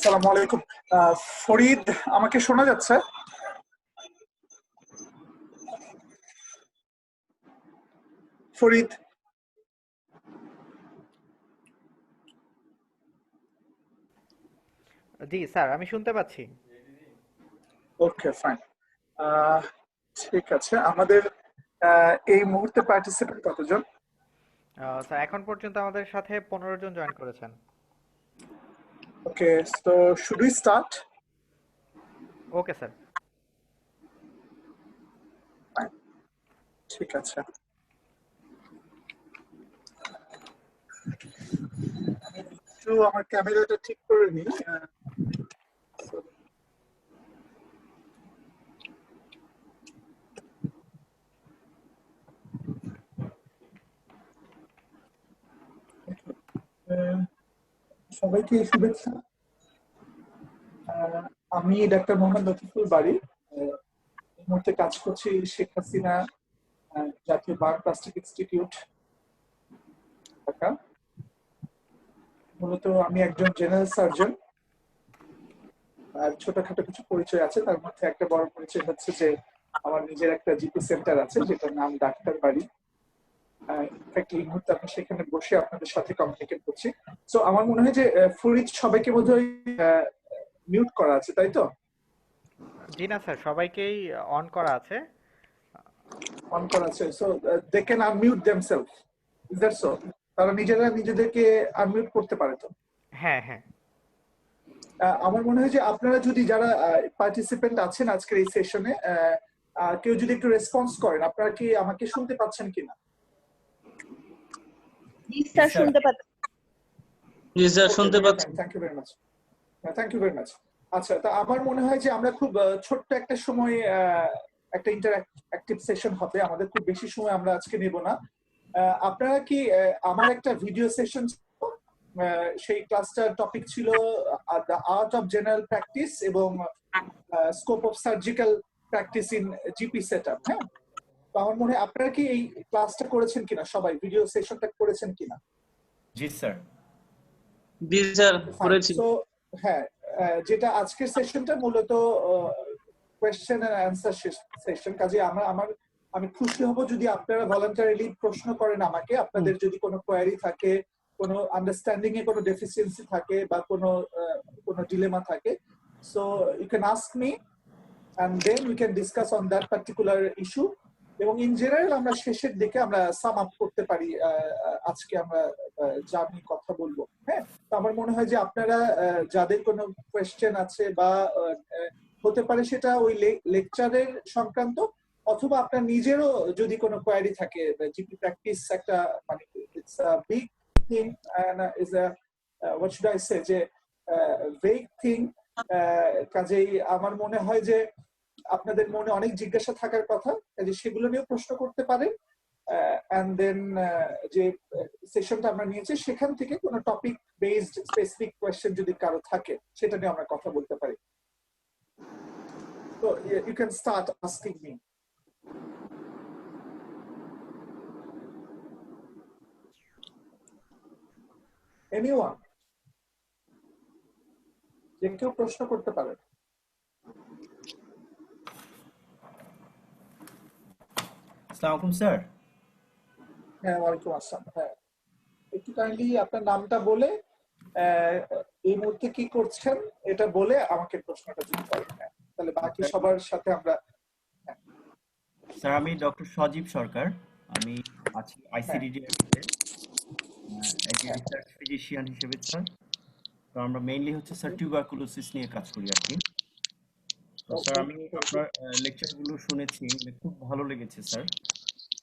আসসালামু আলাইকুম। ফরিদ, আমাকে শোনা যাচ্ছে? ফরিদ? জি স্যার, আমি শুনতে পাচ্ছি। ওকে, ফাইন। ঠিক আছে। আমাদের এই মুহূর্তে পার্টিসিপেন্ট কতজন? স্যার এখন পর্যন্ত আমাদের সাথে 15 জন জয়েন করেছেন। ওকে, তো should we start? Okay sir. ঠিক আছে। একটু আমার ক্যামেরাটা ঠিক করে নিই। সবাইকে শুভেচ্ছা। আমি ডাক্তার মোহাম্মদ লতিফুল বারী। এই মুহূর্তে কাজ করছি শেখ হাসিনা জাতীয় বার্ন প্লাস্টিক ইনস্টিটিউট, ঢাকা। মূলত আমি একজন জেনারেল সার্জন। আর ছোটখাটো কিছু পরিচয় আছে, তার মধ্যে একটা বড় পরিচয় হচ্ছে যে আমার নিজের একটা জিপি সেন্টার আছে, যেটার নাম ডাক্তার বাড়ি। ইনফ্যাক্ট এই মুহূর্তে আমি সেখানে বসে আপনাদের সাথে কমিউনিকেট করছি। সো আমার মনে হয় যে ফরিদ সবাইকে বোধহয় মিউট করা আছে, তাই তো? জি না স্যার, সবাইকেই অন করা আছে। অন করা আছে। So they can unmute themselves, is that so? তারা নিজেরা নিজেদেরকে আনমিউট করতে পারে তো? হ্যাঁ হ্যাঁ। আমার মনে হয় যে আপনারা যদি যারা পার্টিসিপেন্ট আছেন আজকের এই সেশনে, কেউ যদি একটু রেসপন্স করেন, আপনারা কি আমাকে শুনতে পাচ্ছেন কিনা? জি স্যার, শুনতে পাচ্ছি। জি স্যার, শুনতে পাচ্ছি। Thank you very much. Thank you very much. আচ্ছা, তা আমার মনে হয় যে আমরা খুব ছোট্ট একটা সময় একটা ইন্টারঅ্যাক্টিভ সেশন হবে। আমাদের খুব বেশি সময় আমরা আজকে নেব না। আপনারা কি আমার একটা ভিডিও সেশন, সেই ক্লাসটার টপিক ছিল the art of general practice এবং scope of surgical practice in GP setup. হ্যাঁ, তো আমার মনে হয় আপনারা কি এই ক্লাসটা করেছেন কিনা, সবাই ভিডিও সেশনটা করেছেন কিনা? জি স্যার। জি স্যার, করেছি। তো হ্যাঁ, যেটা আজকের সেশনটা মূলত কোয়েশ্চেন এন্ড অ্যান্সার সেশন। কাজে আমি খুশি হব যদি আপনারা ভলান্টারিলি প্রশ্ন করেন আমাকে। আপনাদের যদি কোনো কোয়ারি থাকে, কোনো আন্ডারস্ট্যান্ডিং এ কোনো ডেফিসিয়েন্সি থাকে বা কোনো ডিলেমা থাকে, so you can ask me and then we can discuss on that particular issue. এবং ইন জেনারেল আমরা শেষের দিকে আমরা সাম আপ করতে পারি আজকে আমরা যা নিয়ে কথা বলবো। হ্যাঁ, তো আমার মনে হয় যে আপনারা যাদের কোনো কোয়েশ্চেন আছে বা হতে পারে সেটা ওই লেকচারের সংক্রান্ত, অথবা আপনার নিজেরও যদি কোনো কোয়ারি থাকে। জিপি প্র্যাকটিস একটা মানে it's a big thing and is a what should I say, যে ভেগ থিং। কাজেই আমার মনে হয় যে আপনাদের মনে অনেক জিজ্ঞাসা থাকার কথা, কাজে সেগুলো নিয়েও প্রশ্ন করতে পারেন। এন্ড দেন যে সেশনটা আমরা নিয়েছি সেখান থেকে কোনো টপিক বেসড স্পেসিফিক কোয়েশ্চেন যদি কারো থাকে, সেটা নিয়ে আমরা কথা বলতে পারি। তো you can start asking me. Anyone, যে কেউ প্রশ্ন করতে পারেন। আসসালামু আলাইকুম স্যার। হ্যাঁ, ওয়ালাইকুম আসসালাম। হ্যাঁ, একটু কাইন্ডলি আপনার নামটা বলে এই মুহূর্তে কি করছেন এটা বলে আমাকে প্রশ্নটা যদি করেন, তাহলে বাকি সবার সাথে আমরা। স্যার, আমি ডক্টর সজীব সরকার। আমি আছি আইসিডিডি এর একজন রিসার্চ ফিজিশিয়ান হিসেবে স্যার। তো আমরা মেইনলি হচ্ছে স্যার টিউবারকুলোসিস নিয়ে কাজ করি আর কি। তো স্যার আমি আপনার লেকচারগুলো শুনেছি, মানে খুব ভালো লেগেছে স্যার।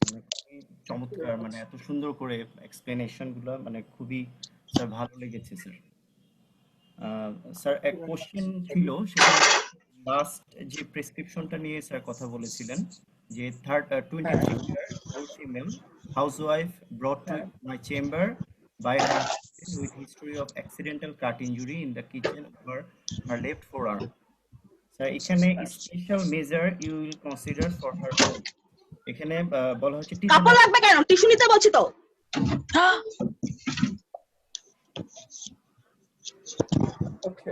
মানে খুবই চমৎকার, মানে এত সুন্দর করে এক্সপ্লেনেশন গুলো, মানে খুবই স্যার ভালো লেগেছে স্যার। স্যার এক কোশ্চেন ছিল, সেটা লাস্ট যে প্রেসক্রিপশনটা নিয়ে স্যার কথা বলেছিলেন, যে 23 year old female housewife brought to my chamber by her husband with history of accidental cut injury in the kitchen over her left forearm. Sir এখানে special measure you will consider for her own. এখানে বলা হচ্ছে কাপড় লাগবে কেন? Tissue নিতে বলছি তো। ওকে,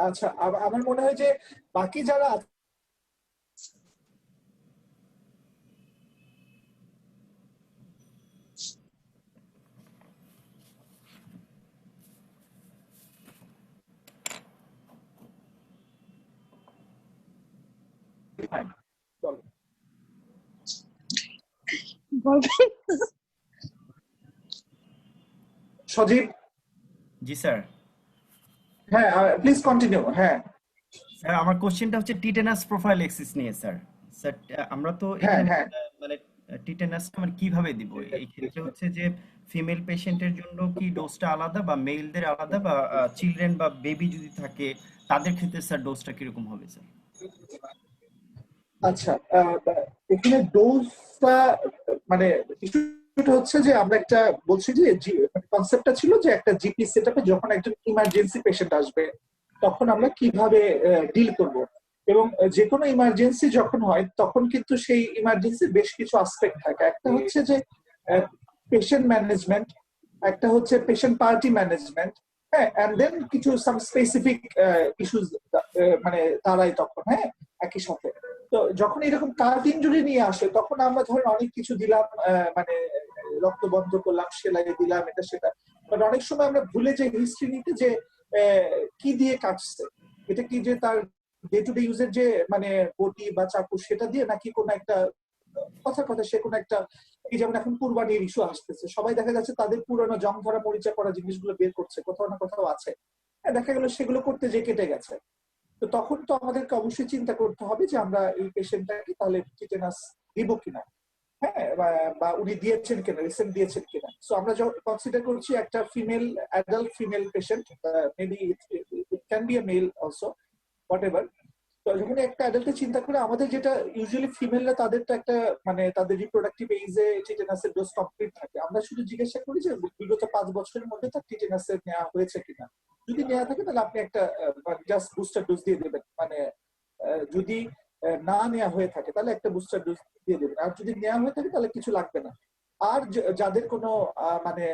আচ্ছা, আমার মনে হয় যে বাকি যারা বলো। বলবেন? সজীব, জি স্যার। হ্যাঁ প্লিজ কন্টিনিউ। হ্যাঁ স্যার আমার কোশ্চেনটা হচ্ছে টিটেনাস প্রোফাইল্যাক্সিস নিয়ে স্যার। স্যার আমরা তো হ্যাঁ এখানে হ্যাঁ মানে টিটেনাসটা মানে কিভাবে দিব? এই ক্ষেত্রে হচ্ছে যে ফিমেল পেশেন্টের জন্য কি ডোজটা আলাদা বা মেলদের আলাদা বা চিলড্রেন বা বেবি যদি থাকে তাদের ক্ষেত্রে স্যার ডোজটা কিরকম হবে স্যার? আচ্ছা, এখানে ডোজটা মানে ইস্যুটা হচ্ছে যে আমরা একটা বলছি যে কনসেপ্টটা ছিল যে একটা জিপি সেটআপে যখন একজন ইমার্জেন্সি পেশেন্ট আসবে তখন আমরা কিভাবে ডিল করব, এবং যে কোনো ইমার্জেন্সি যখন হয় তখন কিন্তু সেই ইমার্জেন্সির বেশ কিছু আসপেক্ট থাকে। একটা হচ্ছে যে পেশেন্ট ম্যানেজমেন্ট, একটা হচ্ছে পেশেন্ট পার্টি ম্যানেজমেন্ট, হ্যাঁ, এন্ড দেন কিছু সাম স্পেসিফিক ইস্যুস মানে দাঁড়ায় তখন, হ্যাঁ, একই সাথে। তো যখন এরকম কার্ড ইনজুরি নিয়ে আসে তখন আমরা ধরেন অনেক কিছু দিলাম, মানে রক্ত বন্ধ করলাম, সেলাই দিলাম, এটা সেটা, বাট অনেক সময় আমরা ভুলে যাই হিস্ট্রি নিতে যে কি দিয়ে কাটছে, এটা কি যে তার ডে টু ডে ইউজের যে মানে বটি বা চাকু সেটা দিয়ে, নাকি কোনো একটা কথার কথা সে কোনো একটা, এই যেমন এখন কুরবানির ইস্যু আসতেছে, সবাই দেখা যাচ্ছে তাদের পুরনো জং ধরা মরিচা করা জিনিসগুলো বের করছে, কোথাও না কোথাও আছে, হ্যাঁ, দেখা গেল সেগুলো করতে যে কেটে গেছে। তো তখন তো আমাদেরকে অবশ্যই চিন্তা করতে হবে যে আমরা এই পেশেন্টটাকে তাহলে টিটেনাস দিব কিনা, হ্যাঁ, বা উনি দিয়েছেন কিনা, রিসেন্ট দিয়েছেন কিনা। সো আমরা যখন কনসিডার করছি একটা female, adult female patient, maybe it can be a male also, whatever. তো যখন একটা অ্যাডাল্টে চিন্তা করে, আমাদের যেটা ইউজুয়ালি ফিমেলরা তাদের তো একটা মানে তাদের রিপ্রোডাক্টিভ এজে টিটেনাসের ডোজ কমপ্লিট থাকে, আমরা শুধু জিজ্ঞাসা করি যে বিগত 5 বছরের মধ্যে তার টিটেনাসের নেওয়া হয়েছে কিনা। যদি নেওয়া থাকে তাহলে আপনি একটা জাস্ট বুস্টার ডোজ দিয়ে দেবেন, মানে যদি না নেওয়া হয়ে থাকে তাহলে একটা বুস্টার ডোজ দিয়ে দেবেন, আর যদি নেওয়া হয়ে থাকে তাহলে কিছু লাগবে না। আর যাদের কোনো মানে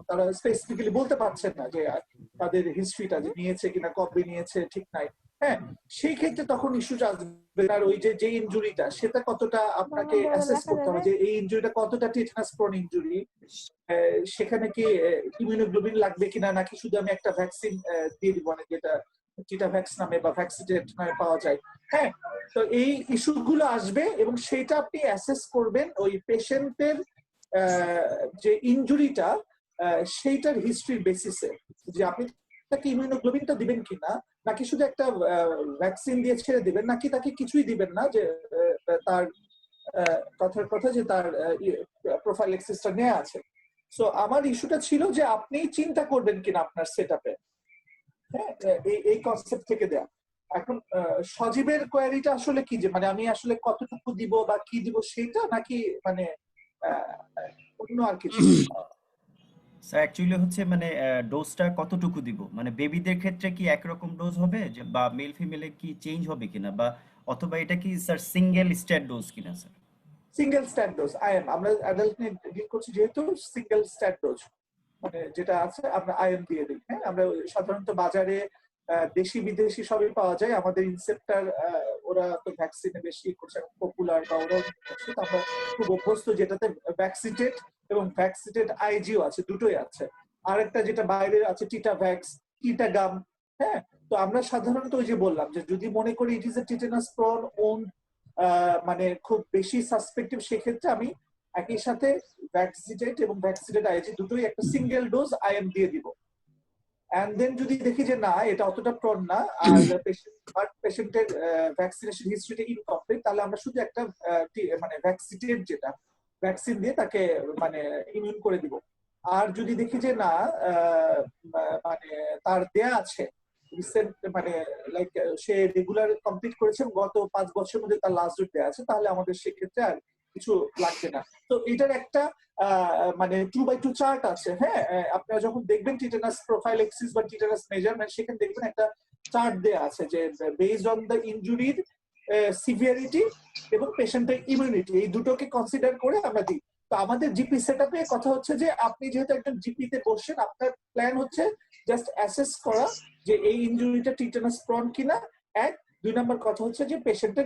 তারা স্পেসিফিক্যালি বলতে পারছেন না যে তাদের হিস্ট্রিটা যে নিয়েছে কিনা, কবে নিয়েছে ঠিক নাই, হ্যাঁ, সেই ক্ষেত্রে তখন ইস্যুটা আসবে। আর ওই যে ইনজুরিটা সেটা কতটা আপনাকে অ্যাসেস করতে হবে যে এই ইনজুরিটা কতটা টিটেনাস প্রোন ইনজুরি, সেখানে কি ইমিউনোগ্লোবিন লাগবে কিনা, নাকি শুধু আমি একটা ভ্যাকসিন দিয়ে দিব, মানে যেটা টিটাভ্যাক্স নামে বা ভ্যাক্সিটেট নামে পাওয়া যায়, হ্যাঁ। তো এই ইস্যুগুলো আসবে এবং সেটা আপনি অ্যাসেস করবেন ওই পেশেন্টের যে ইনজুরিটা সেইটার হিস্ট্রির বেসিসে, যে আপনি তাকে ইমিউনোগ্লোবিনটা দিবেন কিনা, নাকি শুধু একটা ভ্যাকসিন দিয়ে ছেড়ে দিবেন, নাকি তাকে কিছুই দিবেন না, যে তার কথার কথা যে তার প্রোফাইল্যাক্সিসটা নেওয়া আছে। সো আমার ইস্যুটা ছিল যে আপনি চিন্তা করবেন কিনা আপনার সেটআপে, হ্যাঁ, এই কনসেপ্ট থেকে দেয়া। এখন সজীবের কোয়ারিটা আসলে কি, যে মানে আমি আসলে কতটুকু দিব বা কি দিব সেটা, নাকি মানে অন্য আর কিছু? স্যার অ্যাকচুয়ালি হচ্ছে মানে ডোজটা কতটুকু দিব, মানে বেবিদের ক্ষেত্রে কি একরকম ডোজ হবে যে বা মেল ফিমেলে কি চেঞ্জ হবে কিনা, বা অথবা এটা কি স্যার সিঙ্গেল স্ট্যাট ডোজ কিনা sir? Single stat dose IM, আমরা অ্যাডাল্ট নিয়ে ডিল করছি যেহেতু, সিঙ্গেল স্ট্যাট ডোজ মানে যেটা আছে আমরা আইএম দিয়ে দিই, হ্যাঁ। আমরা সাধারণত বাজারে দেশি বিদেশি সবই পাওয়া যায়, আমাদের ইনসেপ্টার ওরা তো ভ্যাকসিনে বেশি করছে, পপুলার বা ওরাও করছে, তো আমরা খুব অভ্যস্ত যেটাতে ভ্যাকসিটেড এবং ভ্যাকসিটেড আইজিও আছে, দুটোই আছে। আরেকটা যেটা বাইরে আছে টিটাভ্যাক্স, টিটাগাম, হ্যাঁ। তো আমরা সাধারণত ওই যে বললাম যে যদি মনে করি it is a tetanus prone one, মানে খুব বেশি সাসপেক্টিভ, সেক্ষেত্রে আমি একই সাথে ভ্যাকসিটেড এবং ভ্যাকসিটেড আইজি দুটোই একটা সিঙ্গেল ডোজ আইএম দিয়ে দিব। এন্ড দেন যদি দেখি যে না এটা অতটা প্রন না, আর পেশেন্টের ভ্যাকসিনেশন হিস্ট্রিটা ইনকমপ্লিট, তাহলে আমরা শুধু একটা মানে ভ্যাকসিটেড যেটা ভ্যাকসিন দিয়ে তাকে মানে ইমিউন করে দিব। আর যদি দেখি যে না মানে তার দেয়া আছে রিসেন্ট, মানে লাইক সে রেগুলার কমপ্লিট করেছে গত 5 বছরের মধ্যে তার লাস্ট ডেট দেয়া আছে, তাহলে আমাদের সেক্ষেত্রে আর কিছু লাগবে না। তো এটার একটা মানে 2x2 চার্ট আছে, হ্যাঁ। আপনারা যখন দেখবেন টিটেনাস প্রোফাইল্যাক্সিস বা টিটেনাস মেজারমেন্ট, সেখানে দেখবেন একটা চার্ট দেয়া আছে যে বেসড অন দ্য ইনজুরির সিভিয়ারিটি এবং পেশেন্টের ইমিউনিটি, এই দুটোকে কনসিডার করে আমরা দিই। তো আমাদের জিপি সেটআপে কথা হচ্ছে যে আপনি যেহেতু একজন জিপি তে বসছেন, আপনার প্ল্যান হচ্ছে জাস্ট অ্যাসেস করা যে এই ইনজুরিটা টিটানাস প্রন কিনা। এক, 2 নাম্বার কথা হচ্ছে যে পেশেন্টের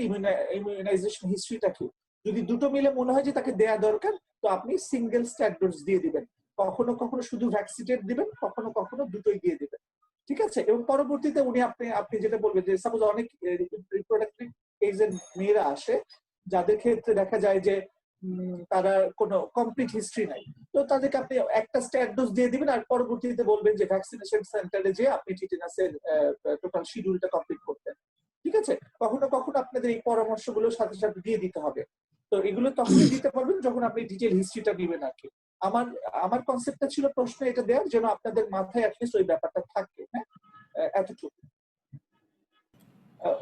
ইমিউনাইজেশন হিস্ট্রিটা কি। যদি দুটো মিলে মনে হয় যে তাকে দেয়া দরকার, তো আপনি সিঙ্গেল স্ট্যাট ডোজ দিয়ে দিবেন। কখনো কখনো শুধু ভ্যাকসিনেট দিবেন, কখনো কখনো দুটোই দিয়ে দিবেন। ঠিক আছে? এবং পরবর্তীতে উনি আপনি যেটা বলবেন যে সাপোজ অনেক রিপ্রোডাক্টিভ এজের মেয়েরা আসে যাদের ক্ষেত্রে দেখা যায় যে তারা কোনো কমপ্লিট হিস্ট্রি নাই, তো তাদেরকে আপনি একটা স্ট্যাট ডোজ দিয়ে দিবেন আর পরবর্তীতে বলবেন যে ভ্যাকসিনেশন সেন্টারে যে আপনি টিটেনাসের টোটাল শিডিউলটা কমপ্লিট করতেন। ঠিক আছে? কখনো কখনো আপনাদের এই পরামর্শগুলো সাথে সাথে দিয়ে দিতে হবে। তো এগুলো তখনই দিতে পারবেন যখন আপনি ডিটেইল হিস্ট্রিটা দিবেন আর কি। আমার কনসেপ্টটা ছিল প্রশ্ন এটা দেওয়ার যেন আপনাদের মাথায় অ্যাটলিস্ট ওই ব্যাপারটা থাকে। হ্যাঁ, এতটুকু।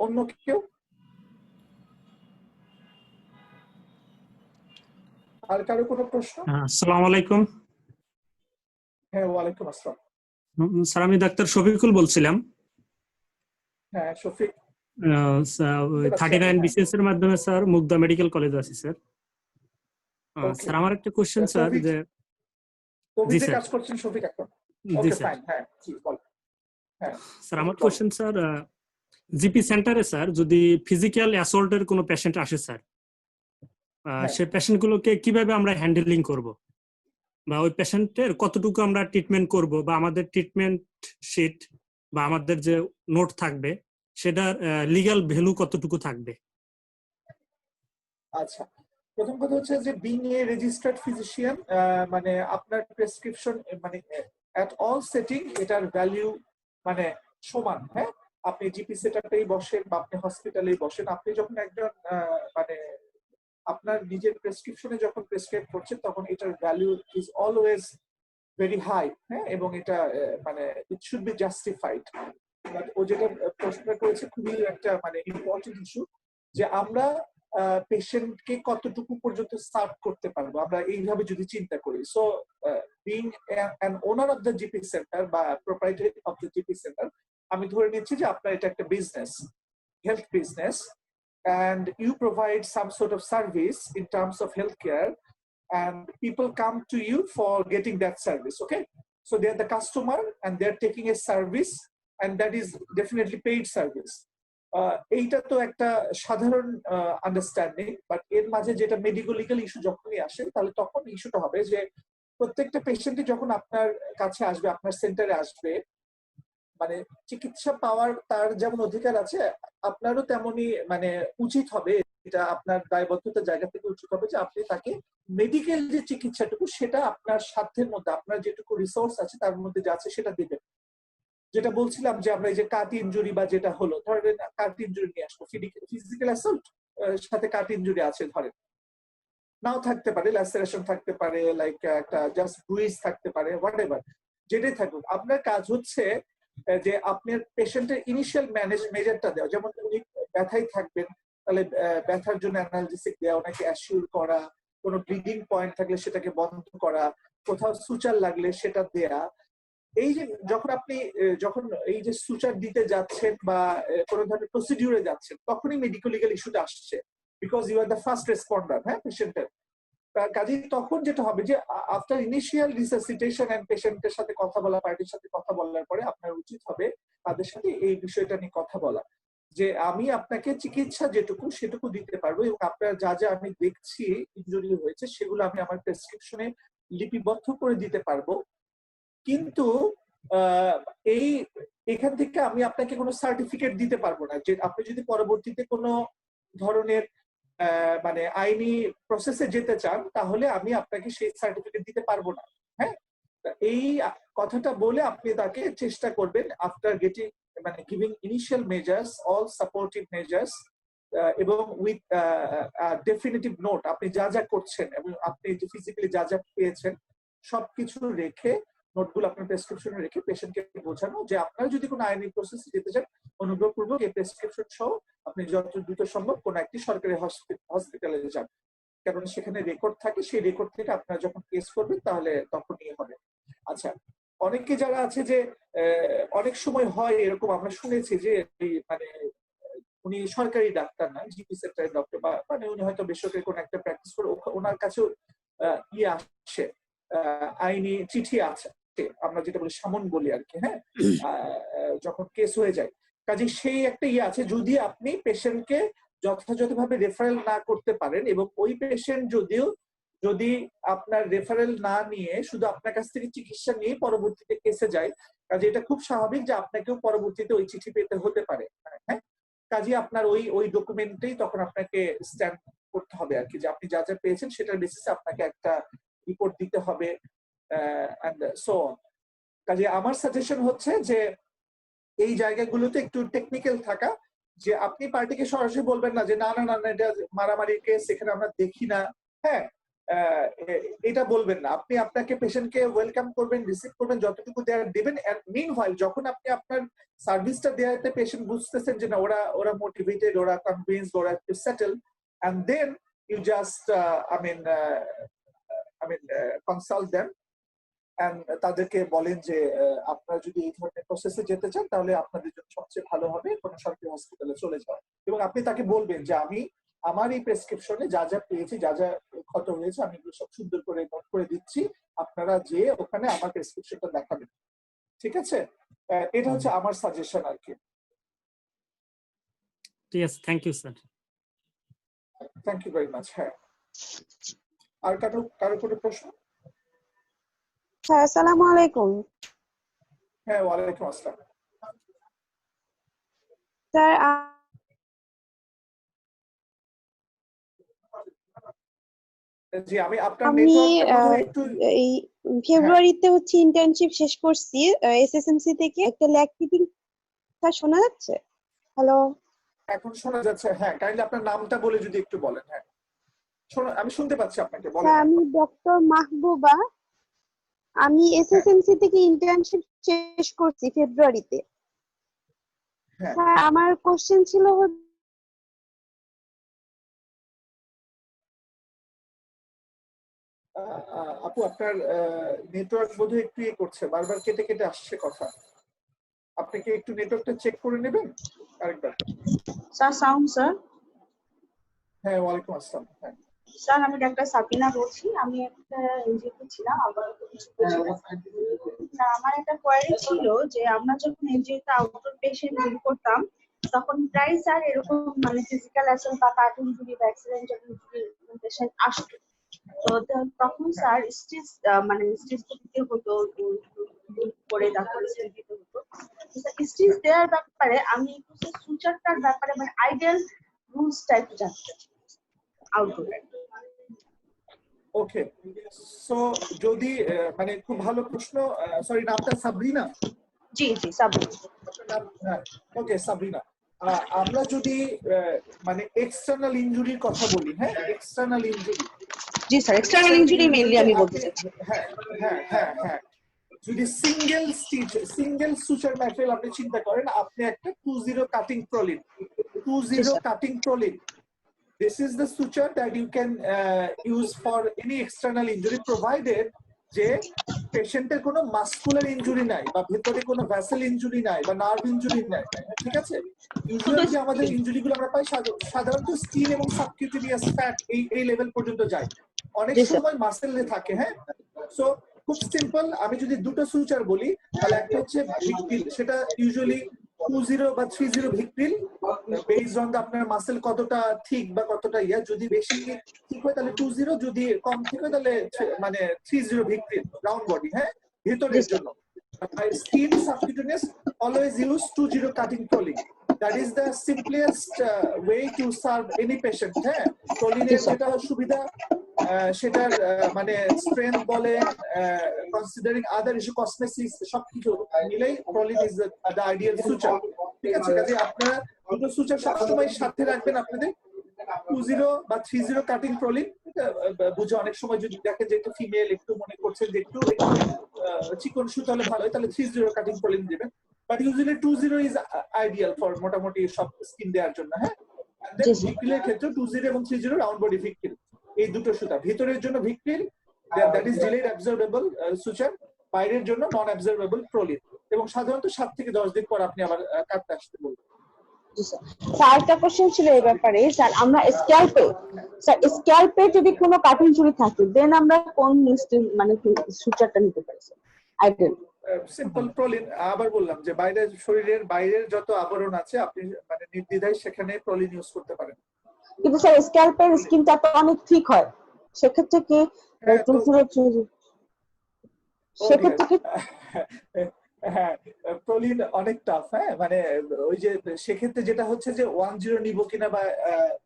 অন্য কেউ? আর কারো কোনো প্রশ্ন? আসসালামু আলাইকুম। হ্যাঁ, ওয়ালাইকুম আসসালাম। স্যার আমি ডাক্তার শফিকুল বলছিলাম। হ্যাঁ শফিক। 39 বিসিএস এর মাধ্যমে স্যার মুগদা মেডিকেল কলেজ আছি স্যার। স্যার আমার একটা কোশ্চেন স্যার যে কোভিডে কাজ করছেন শফিক এখন? জি ওকে স্যার। ফাইন, হ্যাঁ জি বল। হ্যাঁ স্যার আমার কোশ্চেন স্যার জিপি সেন্টারে স্যার যদি ফিজিক্যাল অ্যাসল্টের কোনো পেশেন্ট আসে স্যার, সেই পেশেন্ট গুলোকে কিভাবে আমরা হ্যান্ডেলিং করব, বা ওই পেশেন্টের কতটুকু আমরা ট্রিটমেন্ট করব, বা আমাদের ট্রিটমেন্ট শিট বা আমাদের যে নোট থাকবে সেটার লিগ্যাল ভ্যালু কতটুকু থাকবে? আচ্ছা, প্রথম কথা হচ্ছে যে বিং এ রেজিস্টার্ড ফিজিশিয়ান মানে আপনার প্রেসক্রিপশন মানে এট অল সেটিং এটার ভ্যালু মানে সমান। হ্যাঁ, আপনি জিপি সেটআপেই বসেন বা আপনি হসপিটালেই বসেন, আপনি যখন একজন মানে আপনার নিজের প্রেসক্রিপশনে যখন প্রেসক্রাইব করছেন তখন এটার value is always very high. হ্যাঁ, এবং এটা মানে ইট শুড বি জাস্টিফাইড। ও যেটা প্রশ্ন করেছে খুবই একটা মানে ইম্পর্টেন্ট ইস্যু যে আমরা পেশেন্টকে কতটুকু পর্যন্ত সার্ভ করতে পারবো আমরা এইভাবে যদি চিন্তা করি। So being an owner of the GP centre বা proprietary of the GP centre, আমি ধরে নিচ্ছি যে আপনার এটা একটা business, health business, and you provide some sort of service in terms of healthcare, and people come to you for getting that service. Okay, so they're the customer and they're taking a service, and that is definitely paid service. এইটা তো একটা সাধারণ understanding, but এর মাঝে যেটা medico legal issue যখনই আসে তাহলে তখন ইস্যুটা হবে যে প্রত্যেকটা পেশেন্টই যখন আপনার কাছে আসবে, আপনার সেন্টারে আসবে, মানে চিকিৎসা পাওয়ার তার যেমন অধিকার আছে আপনারও তেমনি মানে উচিত হবে, এটা আপনার দায়বদ্ধতার জায়গা থেকে উচিত হবে যে আপনি তাকে মেডিকেল যে চিকিৎসাটুকু সেটা আপনার সাধ্যের মধ্যে, আপনার যেটুকু রিসোর্স আছে তার মধ্যে যা আছে সেটা দিবেন। যেটা বলছিলাম যে আমরা এই যে কাট ইনজুরি বা যেটা হলো ধরেন কাট ইনজুরি নিয়ে আসবো, ফিজিক্যাল অ্যাসল্ট সাথে কাট ইনজুরি আছে, ধরেন নাও থাকতে পারে, ল্যাসেরেশন থাকতে পারে, লাইক একটা জাস্ট ব্রুইজ থাকতে পারে, হোয়াটএভার যেটাই থাকুক, আপনার কাজ হচ্ছে যে আপনার পেশেন্টের ইনিশিয়াল মেজারটা দেওয়া। যেমন উনি ব্যথায় থাকবেন, তাহলে ব্যথার জন্য অ্যানালজেসিক দেওয়া, ওনাকে অ্যাসিওর করা, কোনো ব্লিডিং পয়েন্ট থাকলে সেটাকে বন্ধ করা, কোথাও সুচার লাগলে সেটা দেয়া। এই যে যখন আপনি যখন এই যে সুচার দিতে যাচ্ছেন বা কোনো ধরনের প্রসিডিউরে যাচ্ছেন তখনই মেডিকো লিগাল ইস্যুটা আসছে, because you are the first responder. হ্যাঁ, পেশেন্টের কাজেই তখন যেটা হবে যে আফটার ইনিশিয়াল রিসাসিটেশন এন্ড পেশেন্টের সাথে কথা বলা, পার্টির সাথে কথা বলার পরে আপনার উচিত হবে তাদের সাথে এই বিষয়টা নিয়ে কথা বলা যে আমি আপনাকে চিকিৎসা যেটুকু সেটুকু দিতে পারবো, এবং আপনার যা যা আমি দেখছি ইনজুরি হয়েছে সেগুলো আমি আমার প্রেসক্রিপশনে লিপিবদ্ধ করে দিতে পারবো, কিন্তু এই এখান থেকে আমি আপনাকে কোনো সার্টিফিকেট দিতে পারবো না। যে আপনি যদি পরবর্তীতে কোনো ধরনের মানে আইনি প্রসেসে যেতে চান তাহলে আমি আপনাকে সেই সার্টিফিকেট দিতে পারবো না। হ্যাঁ, এই কথাটা বলে আপনি তাকে চেষ্টা করবেন আফটার গেটিং মানে giving initial measures, all supportive measures, এবং উইথ ডেফিনিটিভ নোট আপনি যা যা করছেন এবং আপনি যে ফিজিক্যালি যা যা পেয়েছেন সবকিছু রেখে, নোটগুলো আপনার প্রেসক্রিপশনে রেখে পেশেন্টকে বোঝানো যে আপনারা যদি কোনো আইনি প্রসেসে যেতে চান অনুগ্রহপূর্বক এই প্রেসক্রিপশন সহ আপনি যত দ্রুত সম্ভব কোনো একটি সরকারি হসপিটালে যান, কারণ সেখানে রেকর্ড থাকে, সেই রেকর্ড থেকে আপনারা যখন কেস করবেন তাহলে তখনই হবে। আচ্ছা, অনেকে যারা আছে যে অনেক সময় হয় এরকম, আমরা শুনেছি যে মানে উনি সরকারি ডাক্তার না, জিপি সেন্টারের ডক্টর, বা মানে উনি হয়তো বেসরকারি কোনো একটা প্র্যাকটিস করে, ওনার কাছেও ইয়ে আসে, আইনি চিঠি আছে, আমরা যেটা বলি সামন বলি আর কি, হ্যাঁ, যখন কেস হয়ে যায়, কাজে সেই একটা ইয়ে আছে। যদি আপনি পেশেন্টকে যথাযথভাবে রেফারেল না করতে পারেন এবং ওই পেশেন্ট যদি আপনার রেফারেল না নিয়ে শুধু আপনার কাছ থেকে চিকিৎসা নিয়ে পরবর্তীতে কেসে যায়, কাজে এটা খুব স্বাভাবিক যে আপনাকেও পরবর্তীতে ওই চিঠি পেতে হতে পারে, হ্যাঁ। কাজে আপনার ওই ডকুমেন্টেই তখন আপনাকে স্ট্যাম্প করতে হবে আর কি, যে আপনি যা যা পেয়েছেন সেটার বেসিসে আপনাকে একটা রিপোর্ট দিতে হবে এন্ড সো অন। কাজে আমার সাজেশন হচ্ছে যে এই জায়গাগুলোতে একটু টেকনিক্যাল থাকা, যে আপনি পার্টিকে সরাসরি বলবেন না যে না না না এটা মারামারির কেস, এখানে আমরা দেখি না, হ্যাঁ, এটা বলবেন না। আপনি আপনাকে পেশেন্টকে ওয়েলকাম করবেন, রিসিভ করবেন, যতটুকু দেয়ার দিবেন। এন্ড মিনওয়াইল যখন আপনি আপনার সার্ভিসটা দেওয়াতে পেশেন্ট বুঝতেছেন যে না ওরা মোটিভেটেড, ওরা কনভিন্সড, ওরা একটু settle, and then you just consult them and তাদেরকে বলেন যে আপনারা যদি এই ধরনের প্রসেসে যেতে চান তাহলে আপনাদের জন্য সবচেয়ে ভালো হবে কোনো সরকারি হসপিটালে চলে যাওয়া। এবং আপনি তাকে বলবেন যে আমি আমার এই প্রেসক্রিপশনে যা যা পেয়েছি, যা যা ক্ষত হয়েছে, আমি এগুলো সব সুন্দর করে নোট করে দিচ্ছি, আপনারা যে ওখানে আমার প্রেসক্রিপশনটা দেখাবেন। ঠিক আছে, এটা হচ্ছে আমার সাজেশন আর কি। ঠিক আছে, thank you sir. Thank you very much. হ্যাঁ, আর কারো কোনো প্রশ্ন? হ্যাঁ, আসসালামু আলাইকুম হ্যাঁ, ওয়ালাইকুম আসসালাম। স্যার। জি, আমি আপনার আমি নেটওয়ার্কটা একটু এই ফেব্রুয়ারিতে হচ্ছে ইন্টার্নশিপ শেষ করছি এসএসএমসি থেকে। একটা ল্যাগ ফিটিং স্যার শোনা যাচ্ছে? হ্যালো, এখন শোনা যাচ্ছে। হ্যাঁ, কাইন্ডলি আপনার নামটা বলে যদি একটু বলেন। হ্যাঁ, আমি শুনতে পাচ্ছি আপনাকে, বলেন। হ্যাঁ, আমি ডক্টর মাহবুবা। আমি এসএসএমসি থেকে ইন্টার্নশিপ শেষ করছি ফেব্রুয়ারিতে। হ্যাঁ, স্যার, আমার কোশ্চেন ছিল আপু আপনার নেটওয়ার্ক বোধহয় একটু ইয়ে করছে, বারবার কেটে কেটে আসছে কথা। আপনি কি একটু নেটওয়ার্কটা চেক করে নেবেন আরেকবার? Sir sound sir. হ্যাঁ, ওয়ালাইকুম আসসালাম। হ্যাঁ স্যার, আমি ডাক্তার সাবিনা বলছি। আমি একটা এনজিওতে ছিলাম, আবার কিছু বলছিলাম। স্যার, আমার একটা কোয়ারি ছিল যে আমরা যখন এনজিওতে আউটডোর পেশেন্ট ডিল করতাম তখন প্রায় স্যার এরকম মানে ফিজিক্যাল অ্যাসল্ট বা কাট ইনজুরি বা অ্যাক্সিডেন্টাল ইনজুরি পেশেন্ট আসতো। তো তখন স্যার স্টিচ মানে স্টিচ দিতে হতো, করে তারপরে স্টিচ দিতে হতো। স্টিচ দেওয়ার ব্যাপারে আমি একটু সুচারটার ব্যাপারে মানে আইডিয়াল রুলসটা একটু জানতে চাই আউটডোরে। ওকে, সো যদি মানে খুব ভালো প্রশ্ন। সরি, নামটা সাবরিনা? জি জি, সাবিনা। হ্যাঁ, ওকে সাবরিনা। আমরা যদি মানে এক্সটার্নাল ইনজুরির কথা বলি, হ্যাঁ, এক্সটার্নাল ইনজুরি। জি স্যার, এক্সটার্নাল ইনজুরি মেইনলি আমি বলতে চাচ্ছি। হ্যাঁ হ্যাঁ হ্যাঁ হ্যাঁ, যদি single stitch, single suture material আপনি চিন্তা করেন, আপনি একটা 20 cutting prolene, 20 cutting prolene, this is the suture that you can use for any external injury provided যে পেশেন্টের কোনো মাসকুলার ইনজুরি নাই বা ভেতরে কোনো ভ্যাসেল ইনজুরি নাই বা নার্ভ ইনজুরি নাই। ঠিক আছে, ইউজুয়ালি যে আমাদের ইনজুরিগুলো আমরা পাই সাধারণত স্কিন এবং সাবকিউটেনিয়াস ফ্যাট এই লেভেল পর্যন্ত যায়, অনেক সময় মাসেলে থাকে। হ্যাঁ, সো খুব সিম্পল, আমি যদি দুটো সুচার বলি তাহলে একটা হচ্ছে ভিক্টিল, সেটা ইউজুয়ালি 20 বা 30 ভিক্টিল, বেসড অন আপনার মাসেল কতটা থিক বা কতটা ইয়া। যদি বেশি ঠিক হয় তাহলে 20, যদি কম ঠিক হয় তাহলে মানে 30 ভিক্টিল রাউন্ড বডি। হ্যাঁ, ভেতরের জন্য skin subcutaneous always use 20 cutting proline. That is the simplest way to serve any patient. হ্যাঁ, প্রলিনের যেটা সুবিধা সেটার মানে স্ট্রেংথ বলে, কনসিডারিং আদার ইস্যু, কসমেটিক্স সবকিছু মিলেই প্রলিন ইজ দ্য আইডিয়াল সুচার। ঠিক আছে, কাজে আপনারা দুটো সুচার সবসময় সাথে রাখবেন আপনাদের, 20 বা 30 কাটিং প্রলিন। বুঝে অনেক সময় যদি দেখেন যে একটু ফিমেল, একটু মনে করছেন যে একটু চিকন সুচ হলে ভালো হয়, তাহলে 30 কাটিং প্রলিন দেবেন। But usually 20 is ideal for মোটামুটি সব স্কিন দেওয়ার জন্য। হ্যাঁ, ভিক্টিলের ক্ষেত্রে 20 এবং 30 রাউন্ড বডি ভিক্টিল, এই দুটো সুতা। ভিতরের জন্য Vicryl, that is delayed absorbable suture, বাইরের জন্য নন অ্যাবজর্বেবল প্রলিন। এবং সাধারণত 7 থেকে 10 দিন পর আপনি আবার কাটতে আসতে বলবেন। জি স্যার। স্যার একটা কোশ্চেন ছিল এই ব্যাপারে স্যার, আমরা স্ক্যাল্পে যদি কোনো কাট ইনজুরি থাকে দেন আমরা কোন মানে সুচারটা নিতে পারি স্যার আইডিয়াল? সিম্পল প্রলিন, আবার বললাম যে বাইরের শরীরের বাইরের যত আবরণ আছে আপনি মানে নির্দ্বিধায় সেখানে প্রলিন ইউজ করতে পারেন। কিন্তু স্যার স্ক্যাল্পের স্কিনটা তো অনেক থিক হয়, সেক্ষেত্রে কি হ্যাঁ, তো- সেক্ষেত্রে কি হ্যাঁ, প্রলিন অনেক টাফ। হ্যাঁ, মানে ওই যে সেক্ষেত্রে যেটা হচ্ছে যে 10 নিব কিনা বা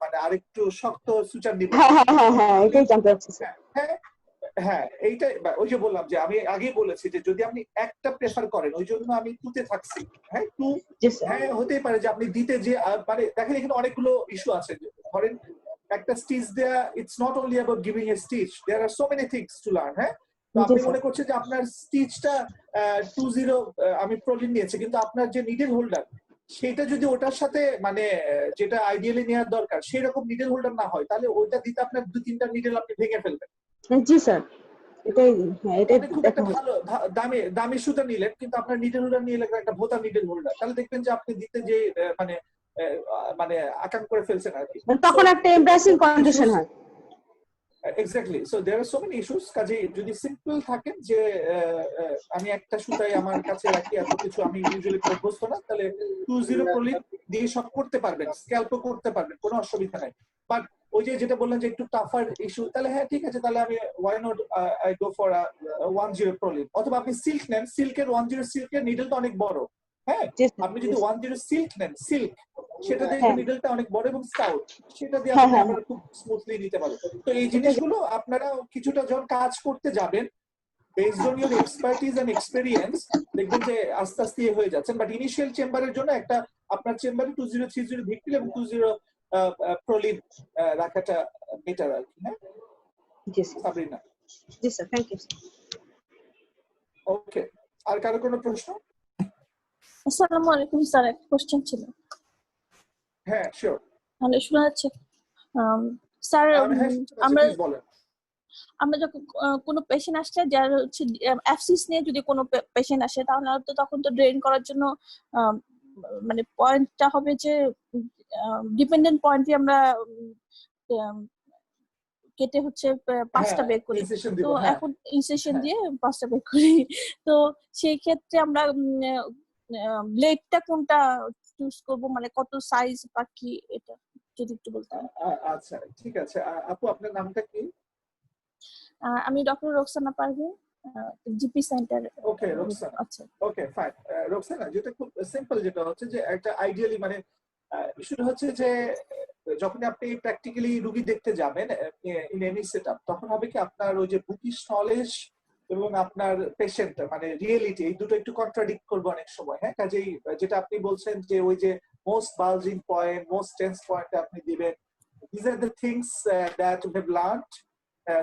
মানে আরেকটু শক্ত সুচার নিব। হ্যাঁ এটাই জানতে চাচ্ছি স্যার। হ্যাঁ হ্যাঁ, এইটাই ওই যে বললাম যে আমি আগেই বলেছি যে যদি আপনি একটা প্রেফার করেন, ওই জন্য আমি টুতে থাকছি। হ্যাঁ, টু জি স্যার। হ্যাঁ হতেই পারে যে আপনি দিতে যে মানে দেখেন এখানে অনেকগুলো ইস্যু আছে। ধরেন একটা স্টিচ দেয়া, it's not only about giving a stitch, there are so many things to learn. হ্যাঁ, তো আপনি মনে করছেন যে আপনার স্টিচটা 20 আমি প্রলিন নিয়েছি, কিন্তু আপনার যে নিডল হোল্ডার সেটা যদি ওটার সাথে মানে যেটা আইডিয়ালি নেওয়ার দরকার সেই রকম নিডল হোল্ডার না হয়, তাহলে ওইটা দিতে আপনার 2-3টা নিডল আপনি ভেঙে ফেলবেন। জি স্যার, এটাই এটাই আপনি খুব একটা ভালো দামি দামি সুতা নিলেন, কিন্তু আপনার নিডল হোল্ডার নিয়ে লাগবে একটা ভোতা নিডল হোল্ডার, তাহলে দেখবেন যে আপনি দিতে যে মানে মানে আকাম করে ফেলছেন আর কি। তখন একটা এমব্রাসিং কন্ডিশন হয়। Exactly, so there are so many issues. কাজে যদি সিম্পল থাকেন যে আমি একটা সুতাই আমার কাছে রাখি, এত কিছু আমি ইউজুয়ালি অভ্যস্ত না, তাহলে 20 প্রলিন দিয়ে সব করতে পারবেন, স্ক্যাল্পও করতে পারবেন, কোনো অসুবিধা নাই। বাট ওই যে যেটা বললেন যে একটু টাফার ইস্যু, তাহলে হ্যাঁ ঠিক আছে, তাহলে আমি why not I go for 10 prolene. অথবা আপনি সিল্ক নেন, সিল্কের 10 সিল্কের নিডলটা অনেক বড়। হ্যাঁ, আপনি যদি 10 সিল্ক নেন, সিল্ক সেটা দিয়ে নিডলটা অনেক বড় এবং স্টাউট, সেটা দিয়ে আপনি আবার খুব স্মুথলি নিতে পারবেন। তো এই জিনিসগুলো আপনারা কিছুটা যখন কাজ করতে যাবেন, based on your expertise and experience, দেখবেন যে আস্তে আস্তে হয়ে যাচ্ছেন। বাট ইনিশিয়াল চেম্বারের জন্য একটা আপনার চেম্বারে 2030 ভিক্টিল এবং 20 প্রলিন রাখাটা বেটার আর কি। হ্যাঁ, জি স্যার। সাবরিনা। জি স্যার, থ্যাংক ইউ। ওকে, আর কারো কোনো প্রশ্ন? আসসালামু আলাইকুম স্যার, একটা কোশ্চেন ছিল। হ্যাঁ, শিওর। তাহলে শোনা যাচ্ছে? স্যার, আমরা যখন কোনো পেশেন্ট আসছে যার হচ্ছে অ্যাপসিস নিয়ে যদি কোনো পেশেন্ট আসে, তাহলে তো তখন তো ড্রেন করার জন্য মানে পয়েন্টটা হবে যে ডিপেন্ডেন্ট পয়েন্টই আমরা কেটে হচ্ছে 5টা বের করি। তো এখন ইনসেশন দিয়ে 5টা বের করি। তো সেই ক্ষেত্রে আমরা ব্লেডটা কোনটা চুজ করব, মানে কত সাইজ বা কি, এটা যদি একটু বলতেন। আচ্ছা, ঠিক আছে। আপু, আপনার নামটা কি? আমি doctor Roksana Parvin, GP centre. Okay, Roksana. আচ্ছা, ওকে, ফাইন। রোকসানা, যেটা খুব সিম্পল, যেটা হচ্ছে যে একটা আইডিয়ালি মানে ইস্যুটা হচ্ছে যে যখন আপনি প্র্যাকটিক্যালি রুগী দেখতে যাবেন ইন এনি সেটআপ, তখন হবে কি আপনার ওই যে বুকিশ নলেজ এবং আপনার পেশেন্ট মানে রিয়েলিটি, এই দুটো একটু কন্ট্রাডিক্ট করবে অনেক সময়। হ্যাঁ, কাজেই যেটা আপনি বলছেন যে ওই যে most bulging point, most tense point আপনি দিবেন, these are the things that we have learned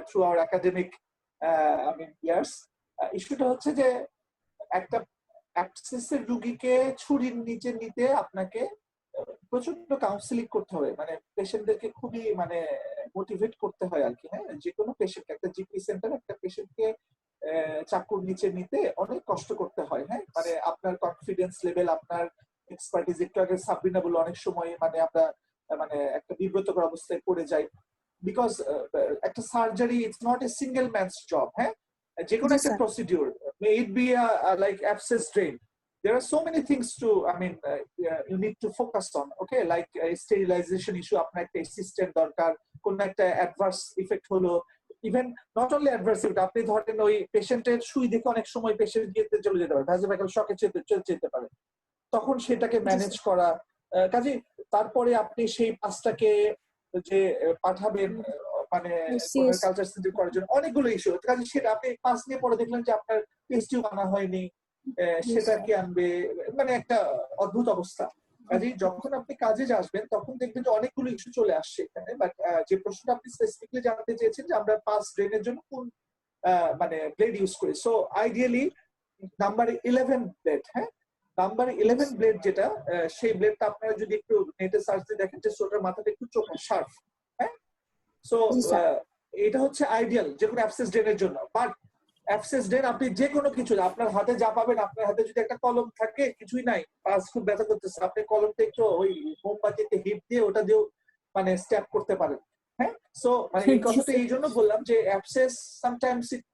through our academic years. ইস্যুটা হচ্ছে যে একটা অ্যাবসেসের রুগীকে ছুরির নিচে নিতে আপনাকে প্রচন্ড কাউন্সিলিং করতে হবে, মানে পেশেন্টদেরকে খুবই মানে মোটিভেট করতে হয় আর কি। হ্যাঁ, যে কোনো পেশেন্ট, একটা জিপি সেন্টার একটা পেশেন্টকে চাকুর নিচে নিতে অনেক কষ্ট করতে হয়। হ্যাঁ, মানে আপনার কনফিডেন্স লেভেল, আপনার এক্সপার্টিজ, একটু আগে সাবরিনা বলে অনেক সময় মানে আমরা মানে একটা বিব্রতকর অবস্থায় পড়ে যাই, বিকজ একটা surgery it's not a single man's job. হ্যাঁ, যে কোনো একটা procedure, May it be like abscess drain, there are so many things to you need to focus on, okay, like sterilization issue, আপনার একটা অ্যাসিস্ট্যান্ট দরকার, কোন একটা অ্যাডভার্স ইফেক্ট হলো, even not only adverse effect, আপনি ধরেন ওই পেশেন্টের সুই দেখে অনেক সময় পেশেন্ট গিয়ে চলে যেতে পারে, ভ্যাসোভ্যাগাল শকে চলে যেতে পারে, তখন সেটাকে ম্যানেজ করা। কাজে তারপরে আপনি সেই পাঁচটাকে যে পাঠাবেন মানে কালচার সেন্টার করার জন্য, অনেকগুলো ইস্যু। কাজে সেটা আপনি পাস নিয়ে পরে দেখলেন যে আপনার টেস্টিও আনা হয়নি, সেটা কি আনবে, মানে একটা অদ্ভুত অবস্থা। কাজেই যখন আপনি কাজে আসবেন তখন দেখবেন যে অনেকগুলো ইস্যু চলে আসছে এখানে। বাট যে প্রশ্নটা আপনি স্পেসিফিকলি জানতে চেয়েছেন যে আমরা পাস ড্রেনের জন্য কোন মানে ব্লেড ইউজ করি, সো আইডিয়ালি নাম্বার 11 ব্লেড। হ্যাঁ, নাম্বার 11 ব্লেড যেটা, সেই ব্লেডটা আপনারা যদি একটু নেটে সার্চ দিয়ে দেখেন যে সোটার মাথাটা একটু চোখা শার্প। হ্যাঁ, সো এটা হচ্ছে আইডিয়াল যে কোনো অ্যাবসেস ড্রেনের জন্য। বাট অ্যাবসেস দেন আপনি যে কোনো কিছু, আপনার হাতে যা পাবেন, আপনার হাতে যদি একটা কলম থাকে, কিছুই নাই, পাস খুব ব্যথা করতেছে, আপনি কলমটা একটু ওই মোমবাতিতে হিট দিয়ে ওটা দিয়েও মানে স্ট্যাপ করতে পারেন। হ্যাঁ, সো মানে এই কথাটা এই জন্য বললাম যে abscess sometimes it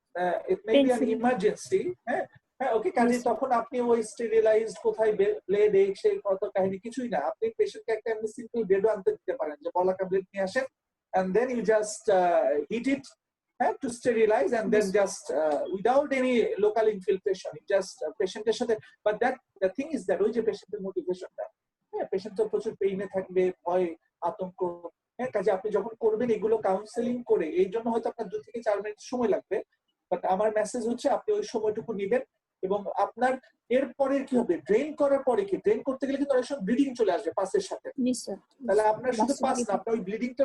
may be an emergency. হ্যাঁ হ্যাঁ, ওকে, কাজে তখন আপনি ওই স্টেরিলাইজড কোথায় ব্লেড এই সেই কত কাহিনী কিছুই না, আপনি পেশেন্টকে একটা এমনি সিম্পল ব্লেডও আনতে দিতে পারেন, যে বলাকা ব্লেড নিয়ে আসেন, and then you just heat it to sterilize, and then just without any local infiltration, just patient এর সাথে, but that the thing is that ওই যে পেশেন্টের মোটিভেশনটা, হ্যাঁ, পেশেন্ট তো প্রচুর পেইনে থাকবে, ভয় আতঙ্ক, হ্যাঁ, কাজে আপনি যখন করবেন এগুলো কাউন্সেলিং করে, এই জন্য হয়তো আপনার 2 থেকে 4 মিনিট সময় লাগবে, বাট আমার মেসেজ হচ্ছে আপনি ওই সময়টুকু নেবেন, এবং আপনার এরপরে কি হবে, ড্রেন করার পরে কি, ড্রেন করতে গেলে কিন্তু অনেক সময় ব্লিডিং চলে আসবে পাসের সাথে, তাহলে আপনার শুধু পাস না, আপনার ওই ব্লিডিংটা,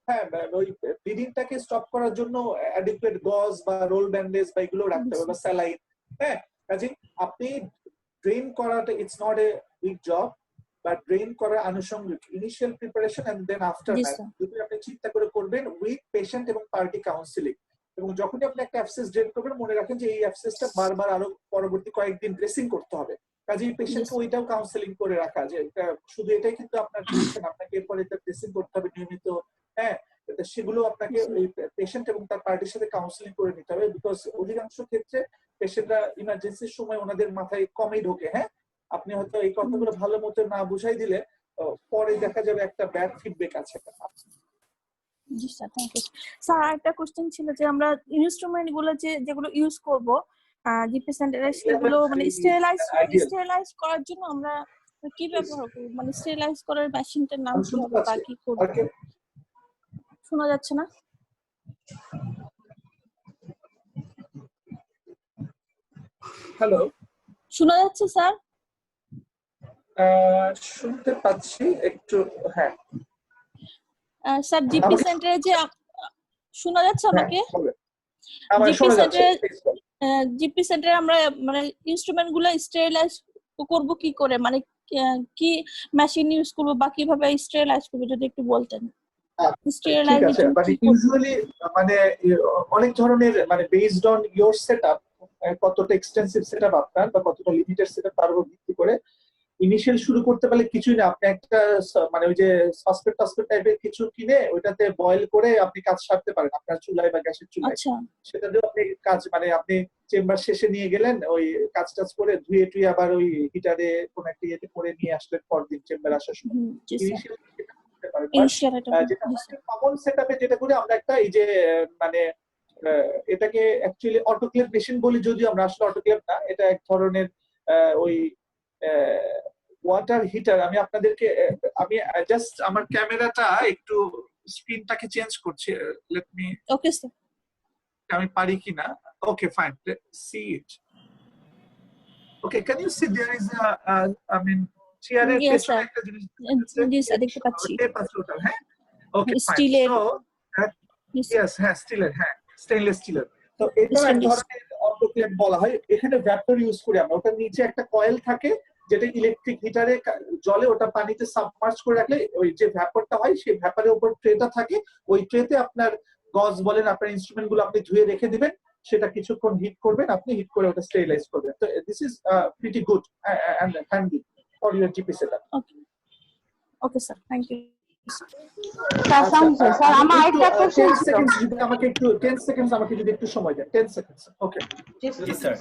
হ্যাঁ, ওই ব্লিডিংটাকে স্টপ করার জন্য অ্যাডিকুয়েট গজ বা রোল ব্যান্ডেজ বা এগুলো রাখতে হবে, বা স্যালাইন। হ্যাঁ, কাজে আপনি ড্রেন করাটা it's not a big job, but drain করার আনুষঙ্গিক initial preparation and then after that যদি আপনি চিন্তা করে করবেন উইথ পেশেন্ট এবং পার্টি কাউন্সিলিং, এবং যখনই আপনি একটা অ্যাবসেস ড্রেন করবেন মনে রাখেন যে এই অ্যাবসেসটা বারবার আরো পরবর্তী কয়েকদিন ড্রেসিং করতে হবে, কাজে এই পেশেন্টকে ওইটাও কাউন্সিলিং করে রাখা, যে শুধু এটাই কিন্তু আপনার ডিসিশন, আপনাকে এরপরে এটা ড্রেসিং করতে হবে নিয়মিত। হ্যাঁ, সেগুলো আপনাকে ওই পেশেন্ট এবং তার পার্টির সাথে কাউন্সিলিং করে নিতে হবে, বিকজ অধিকাংশ ক্ষেত্রে পেশেন্টরা ইমার্জেন্সির সময় ওনাদের মাথায় কমই ঢোকে। হ্যাঁ, আপনি হয়তো এই কথাগুলো ভালো মতো না বুঝাই দিলে পরে দেখা যাবে একটা ব্যাড ফিডব্যাক আছে। জি স্যার, থ্যাংক ইউ স্যার। একটা কোশ্চেন ছিল যে আমরা ইনস্ট্রুমেন্ট গুলো যেগুলো ইউজ করব জিপি সেন্টারে, সেগুলো মানে স্টেরিলাইজ করার জন্য আমরা কি ব্যবহার করব, মানে স্টেরিলাইজ করার মেশিনটার নাম কি হবে বা কি করব? শোনা যাচ্ছে না? হ্যালো, শোনা যাচ্ছে স্যার? শুনতে পাচ্ছি একটু। হ্যাঁ স্যার, জিপি সেন্টারে যে শোনা যাচ্ছে আমাকে? জিপি সেন্টারে আমরা মানে ইনস্ট্রুমেন্ট গুলো স্টেরিলাইজ করব কি করে, মানে কি মেশিন ইউজ করব বা কিভাবে স্টেরিলাইজ করব, যদি একটু বলতেন। স্টেরিলাইজেশন মানে ইউজুয়ালি মানে অনেক ধরনের, মানে বেসড অন ইওর সেটআপ, কতটা এক্সটেন্সিভ সেটআপ আপনার বা কতটা লিমিটেড সেটআপ তার উপর ভিত্তি করে ইনিশিয়াল শুরু করতে পারলে কিছুই না, আপনি একটা মানে ওই যে সাসপেক্ট টাইপের কিছু কিনে ওইটাতে বয়েল করে আপনি কাজ সারতে পারেন আপনার চুলায় বা গ্যাসের চুলায়। সেটা দিয়ে আপনি কাজ, মানে আপনি চেম্বার শেষে নিয়ে গেলেন, ওই কাজ করে ধুয়ে টুয়ে আবার ওই হিটারে কোন একটা ইয়েতে করে নিয়ে আসলেন পরদিন চেম্বার আসার সময়। যেটা কমন সেটআপে যেটা করে আমরা একটা এই যে মানে এটাকে অ্যাকচুয়ালি অটোক্লেভ মেশিন বলি, যদিও আমরা আসলে অটোক্লেভ না, এটা এক ধরনের ওই ওয়াটার হিটার। আমি আপনাদেরকে আমি জাস্ট আমার ক্যামেরাটা একটু স্ক্রিনটাকে চেঞ্জ করছি, লেট মি। ওকে স্যার, আমি পারি কিনা? Okay fine, see it. Okay, can you see there is I mean চেয়ারের পেছনে একটা জিনিস দেখতে পাচ্ছি। হ্যাঁ, ওকে ফাইন। স্টিলের, সো ইয়েস, হ্যাঁ স্টিলের, হ্যাঁ স্টেইনলেস স্টিলের। তো এটা এক ধরনের অটোক্লেভ বলা হয়। এখানে ভ্যাপর ইউজ করি আমরা, ওটার নিচে একটা কয়েল থাকে যেটা ইলেকট্রিক হিটারে জলে ওটা পানিতে সাবমার্জ করে রাখলে ওই যে ভ্যাপরটা হয় সেই ভ্যাপরের উপর ট্রেটা থাকে, ওই ট্রেতে আপনার গজ বলেন আপনার ইনস্ট্রুমেন্ট গুলো আপনি ধুয়ে রেখে দিবেন, সেটা কিছুক্ষণ হিট করবেন, আপনি হিট করে ওটা স্টেরিলাইজ করবেন। তো this is pretty good and handy for your GP setup. Okay sir, thank you sir. আমার আরেকটা কোশ্চেন ছিল, আমাকে একটু 10 সেকেন্ডস আমাকে যদি একটু সময় দেন, 10 সেকেন্ডস। ওকে জি স্যার।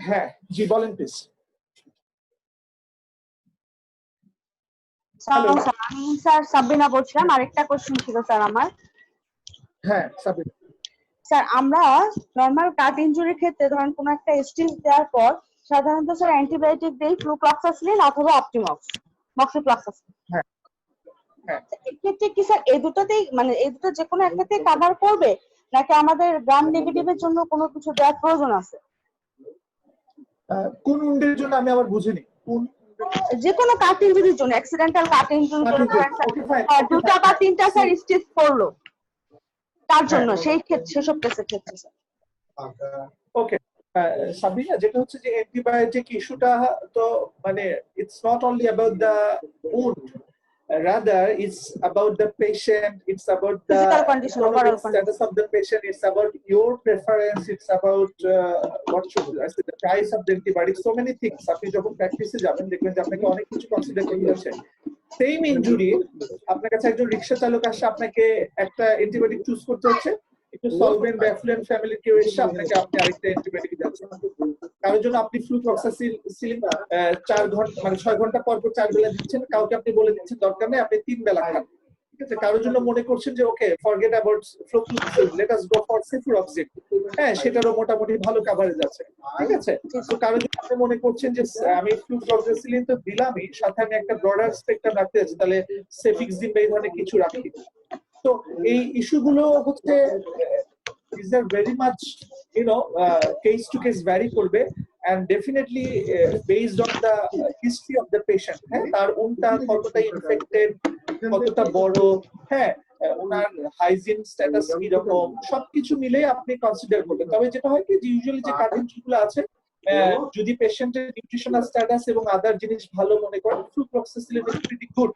হ্যাঁ জি বলেন প্লিজ। আমি স্যার সাবিনা বলছিলাম, আরেকটা কোশ্চেন ছিল স্যার আমার। হ্যাঁ সাবিনা স্যার, আমরা নরমাল কাট ইনজুরির ক্ষেত্রে ধরেন কোন একটা স্টিচ দেওয়ার পর সাধারণত স্যার অ্যান্টিবায়োটিক দেই, ফ্লুক্লক্সাসিলিন অথবা অপটিমক্স, মক্সিফ্লক্সাসিলিন। হ্যাঁ, এক্ষেত্রে কি স্যার এই দুটোতেই, মানে এই দুটো যে কোনো একটাতেই কভার করবে, নাকি আমাদের গ্রাম নেগেটিভের জন্য কোনো কিছু দেওয়ার প্রয়োজন আছে? কোন উন্ডের জন্য আমি আবার বুঝিনি। কোন যে কোনো কাট ইনজুরির জন্য, অ্যাক্সিডেন্টাল কাট ইনজুরির জন্য দুটো বা তিনটা স্যার স্টিচ পড়লো, তার জন্য সেই ক্ষেত্রে সেসব কেসের ক্ষেত্রে স্যার। ওকে, সাবিনা, যেটা হচ্ছে যে অ্যান্টিবায়োটিক ইস্যুটা তো মানে it's not only about the wound, rather it's about the patient, it's about the Physical condition, economic overall status of the patient, it's about your preference, it's about what should I say, the price of the antibiotic, so many things. আপনি যখন প্র্যাকটিসে যাবেন দেখবেন যে আপনাকে অনেক কিছু consider করতে হচ্ছে। সেম ইনজুরি, আপনার কাছে একজন রিক্সা চালক আসে, আপনাকে একটা অ্যান্টিবায়োটিক চুজ করতে হচ্ছে, একটু সলভেন্ট বা অ্যাফ্লুয়েন্ট ফ্যামিলির কেউ এসে আপনি আরেকটা অ্যান্টিবায়োটিক দিচ্ছেন। কারোর জন্য আপনি ফ্লুক্লক্সাসিলিন 4 ঘন্টা মানে 6 ঘন্টা পর পর 4 বেলা দিচ্ছেন, কাউকে আপনি বলে দিচ্ছেন দরকার নেই আপনি 3 বেলা খান। ঠিক আছে, কারোর জন্য মনে করছেন যে okay forget about flucloxacillin, let us go for cefuroxime, হ্যাঁ সেটারও মোটামুটি ভালো কভারেজ আছে। ঠিক আছে, তো কারোর জন্য আপনি মনে করছেন যে আমি ফ্লুক্লক্সাসিলিন তো দিলামই, সাথে আমি একটা ব্রডার স্পেকট্রাম রাখতে যাচ্ছি, তাহলে সেফিক্সিন বা এই ধরনের কিছু রাখি। তো এই ইস্যুগুলো হচ্ছে these are very much case to case vary করবে, and definitely based on the history of the patient, হ্যাঁ তার উনটা কতটা ইনফেক্টেড, কতটা বড়, হ্যাঁ ওনার হাইজিন স্ট্যাটাস কি রকম, সবকিছু মিলে আপনি কনসিডার করবেন। তবে যেটা হয় কি যে ইউজুয়ালি যে কার্ডিওলজিগুলো আছে, যদি পেশেন্টের নিউট্রিশনাল স্ট্যাটাস এবং আদার জিনিস ভালো মনে করেন, flucloxacillin is pretty good.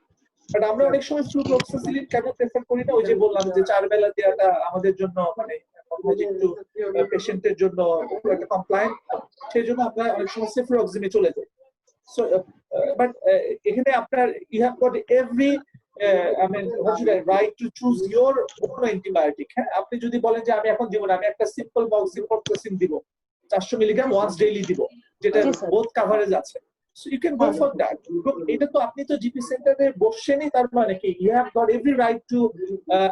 But আমরা অনেক সময় ফ্লুক্লক্সাসিলিন কেন প্রেফার করি না, ওই যে বললাম যে 4 বেলা দেওয়াটা আমাদের জন্য মানে একটু পেশেন্টের জন্য একটা কমপ্লায়েন্ট, সেই জন্য আমরা অনেক সময় সেফুরক্সিনে চলে যাই। সো বাট এখানে আপনার you have got every I mean what should I right to choose your own antibiotic। হ্যাঁ, আপনি যদি বলেন যে আমি এখন দিব না, আমি একটা সিম্পল মক্সিফ্লোক্সাসিন দিব 400 মিলিগ্রাম ওয়ান্স ডেইলি দিব, যেটা বোথ কভারেজ আছে, so you can go for that। এটা তো আপনি তো জিপি সেন্টারে বসছেনই, তার মানে কি you have got every right to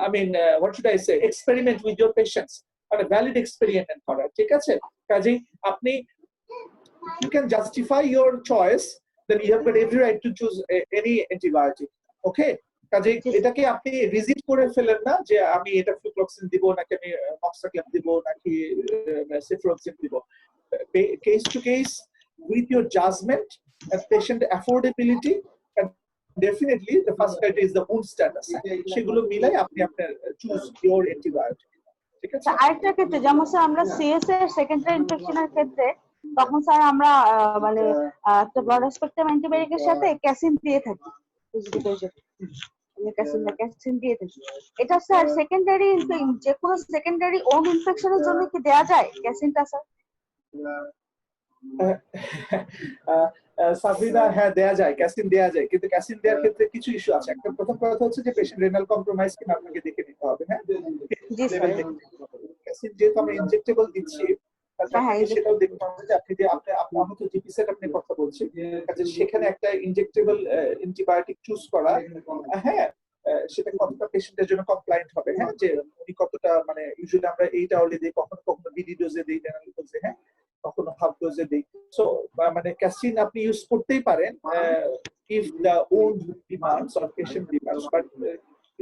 I mean what should I say, experiment with your patients, মানে ভ্যালিড এক্সপেরিমেন্ট করা। ঠিক আছে, কাজেই আপনি you can justify your choice, then you have got every right to choose any antibiotic। okay, কাজেই এটাকে আপনি rigid করে ফেলেন না যে আমি এটা ফ্লুক্লক্সিন দিব নাকি আমি মক্সাক্লেম দিব নাকি সেফুরক্সিন দিব। Case to case with your judgment and patient affordability, and definitely the first criteria is the wound status, সেগুলো মিলাই আপনি আপনার চুজ your antibiotic। ঠিক আছে, আরেকটা ক্ষেত্রে যেমন স্যার আমরা সিএস এর সেকেন্ডারি ইনফেকশনের ক্ষেত্রে তখন স্যার আমরা মানে একটা ব্রড স্পেকট্রাম অ্যান্টিবায়োটিকের সাথে ক্যাসিন দিয়ে থাকি, ক্যাসিন দিয়ে থাকি। এটা স্যার সেকেন্ডারি যে কোনো সেকেন্ডারি ওন ইনফেকশনের জন্য কি দেয়া যায় ক্যাসিনটা স্যার? সাবিনা, হ্যাঁ দেয়া যায়, ক্যাসিন দেয়া যায়, কিন্তু ক্যাসিন দেওয়ার ক্ষেত্রে কিছু ইস্যু আছে। একটা প্রথম কথা হচ্ছে যে পেশেন্ট রেনাল কম্প্রোমাইজ কিনা আপনাকে দেখে নিতে হবে। হ্যাঁ, ক্যাসিন যেহেতু আমরা ইনজেক্টেবল দিচ্ছি, সেটাও দেখতে হবে যে আপনি যে আমরা তো জিপি সেট আপনি কথা বলছি, কাজে সেখানে একটা ইনজেক্টেবল অ্যান্টিবায়োটিক চুজ করা, হ্যাঁ সেটা কতটা পেশেন্টের জন্য কমপ্লায়েন্ট হবে, হ্যাঁ যে উনি কতটা মানে ইউজুয়ালি আমরা এইটা অলরেডি দিই, কখনো কখনো বিডি ডোজে দিই, রেনাল ডোজে, হ্যাঁ কখনো হাফ ডোজে দিই। সো মানে ক্যাসিন আপনি ইউজ করতেই পারেন if the owned demands or patient demands, but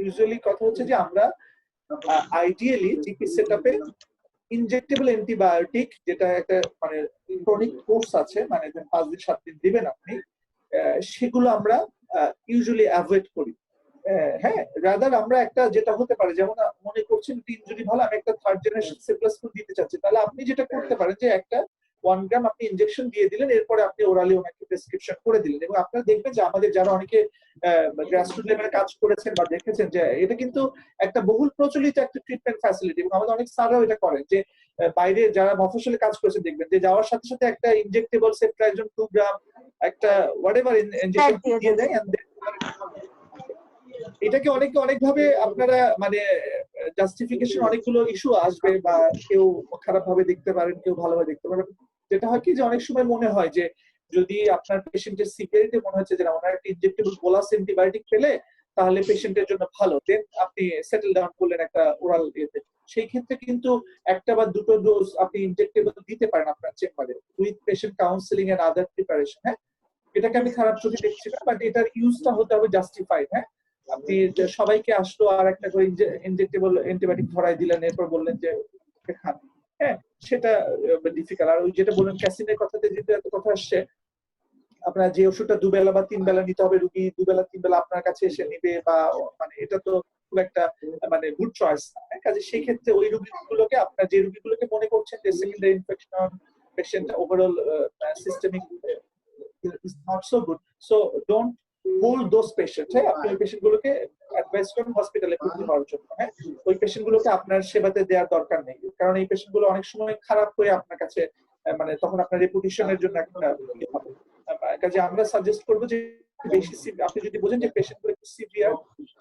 usually কথা হচ্ছে যে আমরা আইডিয়ালি জিপি সেটআপে ইনজেক্টেবল অ্যান্টিবায়োটিক, যেটা একটা মানে ক্রনিক কোর্স আছে, মানে 5 দিন 7 দিন দিবেন আপনি, সেগুলো আমরা ইউজুয়ালি অ্যাভয়েড করি। হ্যাঁ, রাদার আমরা একটা যেটা হতে পারে, যেমন মনে করছেন ইনজুরি ভালো, আমি একটা 3rd জেনারেশন সেপ্লাসপুল দিতে চাচ্ছি, তাহলে আপনি যেটা করতে পারেন যে একটা 1 গ্রাম আপনি ইনজেকশন দিয়ে দিলেন, এরপরে আপনি ওরালি ওনাকে প্রেসক্রিপশন করে দিলেন। এবং আপনারা দেখবেন যে আমাদের যারা অনেকে গ্রাসরুট লেভেলে কাজ করেছেন বা দেখেছেন যে এটা কিন্তু একটা বহুল প্রচলিত একটা ট্রিটমেন্ট ফ্যাসিলিটি, এবং আমাদের অনেক স্যাররাও এটা করেন যে বাইরে যারা মফস্বলে কাজ করেছেন দেখবেন যে যাওয়ার সাথে সাথে একটা ইনজেক্টেবল সেপ্ট্রাইজন 2 গ্রাম একটা হোয়াটএভার ইনজেকশন দিয়ে দেয়। এটাকে অনেকভাবে আপনারা মানে জাস্টিফিকেশন অনেকগুলো ইস্যু আসবে, বা কেউ খারাপ ভাবে দেখতে পারেন, কেউ ভালোভাবে দেখতে পারেন। যেটা হয় কি যে অনেক সময় মনে হয় যে যদি আপনার পেশেন্টের সিভিয়ারিটি মনে হচ্ছে যে ওনার একটা ইনজেক্টেবল বোলাস অ্যান্টিবায়োটিক পেলে তাহলে পেশেন্টের জন্য ভালো, দেন আপনি সেটেল ডাউন করলেন একটা ওরাল ইয়েতে। সেই ক্ষেত্রে কিন্তু একটা বা দুটো ডোজ আপনি ইনজেক্টেবল দিতে পারেন আপনার চেম্বারে with patient counselling and other preparation. হ্যাঁ, এটাকে আমি খারাপ চোখে দেখছি না, বাট এটার ইউজটা হতে হবে জাস্টিফাইড। হ্যাঁ, আপনি সবাইকে আসলো আর একটা করে ইনজেক্টেবল অ্যান্টিবায়োটিক ধরাই দিলেন, এরপর বললেন যে খান, হ্যাঁ সেটা ডিফিকাল্ট। আর ওই যেটা বললেন ক্যাসিনের কথাতে যেটা এত কথা আসছে, আপনার যে ওষুধটা 2 বেলা বা 3 বেলা নিতে হবে, রুগী 2 বেলা 3 বেলা আপনার কাছে এসে নিবে, বা মানে এটা তো খুব একটা মানে গুড চয়েস না। হ্যাঁ, কাজে সেই ক্ষেত্রে ওই রোগীগুলোকে আপনার যে রোগীগুলোকে মনে করছেন যে secondary infection patient overall systemic is not so good, so don't hold those patients. হ্যাঁ, আপনি ওই পেশেন্ট গুলোকে অ্যাডভাইস করুন হসপিটালে ভর্তি হওয়ার জন্য। হ্যাঁ, ওই পেশেন্ট গুলোকে আপনার সেবাতে দেওয়ার দরকার নেই, কারণ এই পেশেন্ট গুলো অনেক সময় খারাপ হয়ে আপনার কাছে মানে তখন আপনার রেপুটেশনের জন্য একটা ইয়ে হবে। কাজে আমরা সাজেস্ট করবো যে বেশি আপনি যদি বোঝেন যে পেশেন্ট গুলো একটু সিভিয়ার,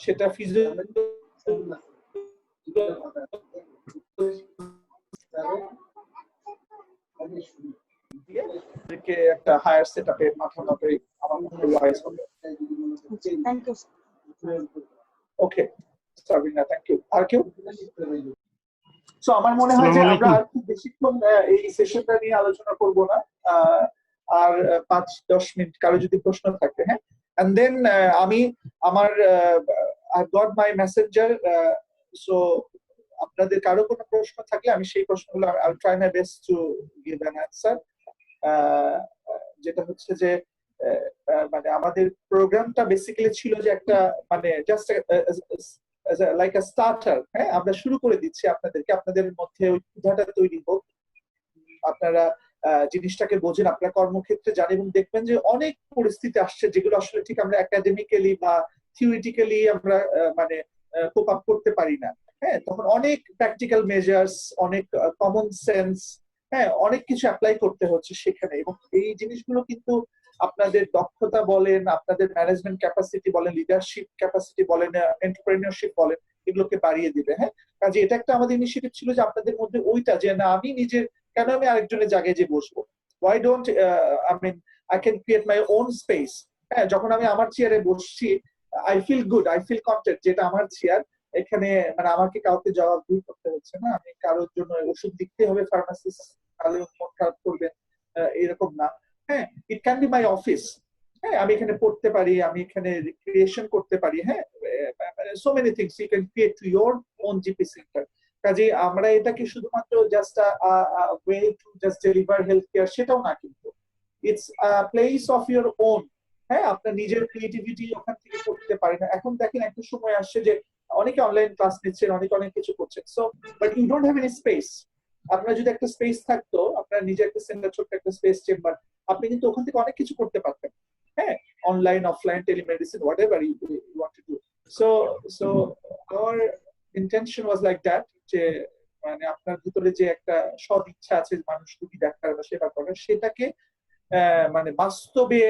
সেটা ফিজিওলজি একটা হায়ার সেটআপে পাঠানো হবে আমার মনে হয় ওয়াইজ হবে। Thank you. Okay Sabina, thank you. আর কেউ? সো আমার মনে হয় যে আমরা আর খুব বেশিক্ষণ এই সেশনটা নিয়ে আলোচনা করব না, আর 5-10 মিনিট কারো যদি প্রশ্ন থাকে। হ্যাঁ, এন্ড দেন আমি আমার I got my Messenger, so আপনাদের কারো কোনো প্রশ্ন থাকলে আমি সেই প্রশ্নগুলো I try my best to give an answer. যেটা হচ্ছে যে মানে আমাদের প্রোগ্রামটা বেসিক্যালি ছিল যে একটা মানে জাস্ট লাইক আ স্টার্টার। হ্যাঁ, আমরা শুরু করে দিচ্ছি আপনাদেরকে, আপনাদের মধ্যে ওই ক্ষুধাটা তৈরি হোক, আপনারা জিনিসটাকে বোঝেন, আপনারা কর্মক্ষেত্রে যান এবং দেখবেন যে অনেক পরিস্থিতি আসছে যেগুলো আসলে ঠিক আমরা একাডেমিক্যালি বা থিওরিটিক্যালি আমরা মানে কোপ আপ করতে পারি না। হ্যাঁ, তখন অনেক প্র্যাকটিক্যাল মেজার্স, অনেক কমন সেন্স, হ্যাঁ, অনেক কিছু অ্যাপ্লাই করতে হচ্ছে সেখানে। এবং এই জিনিসগুলো কিন্তু আপনাদের দক্ষতা বলেন, আপনাদের ম্যানেজমেন্ট ক্যাপাসিটি বলেন, লিডারশিপ ক্যাপাসিটি বলেন, এন্টারপ্রেনিয়রশিপ বলেন, এগুলোকে বাড়িয়ে দিবে। হ্যাঁ, কাজে এটা একটা আমাদের ইনিশিয়েটিভ ছিল যে আপনাদের মধ্যে ওইটা যে না আমি নিজের কেন আমি আরেকজনের জায়গায় যে বসবো, why don't I mean I can create my own space. হ্যাঁ, যখন আমি আমার চেয়ারে বসছি I feel good, I feel content, যেটা আমার চেয়ার, এখানে মানে আমাকে কাউকে জবাবদিহি করতে হচ্ছে না, আমি কারোর জন্য ওষুধ লিখতে হবে ফার্মাসিস্ট তাহলে মন খারাপ করবেন এরকম না। হ্যাঁ, ইট ক্যান বি মাই অফিস। হ্যাঁ, আমি এখানে পড়তে পারি, আমি এখানে ক্রিয়েশন করতে পারি। হ্যাঁ, so many things you can create to your own GP centre. কাজে আমরা এটাকে শুধুমাত্র just way to just deliver health care সেটাও না, কিন্তু it's place of your own. হ্যাঁ, আপনার নিজের ক্রিয়েটিভিটি ওখান থেকে করতে পারেন। এখন দেখেন একটা সময় আসছে যে অনেকে অনলাইন ক্লাস নিচ্ছেন, অনেক কিছু করছেন, so but you don't have any space. আপনার যদি একটা স্পেস থাকতো, আপনার নিজে একটা সেন্টার, ছোট্ট একটা স্পেস চেম্বার, আপনি কিন্তু ওখান থেকে অনেক কিছু করতে পারতেন। হ্যাঁ, online, offline, telemedicine, whatever you want to do. So our intention was like that, যে মানে আপনার ভিতরে যে একটা সৎ ইচ্ছা আছে মানুষ রুগী দেখার বা সেবা করার, সেটাকে মানে বাস্তবে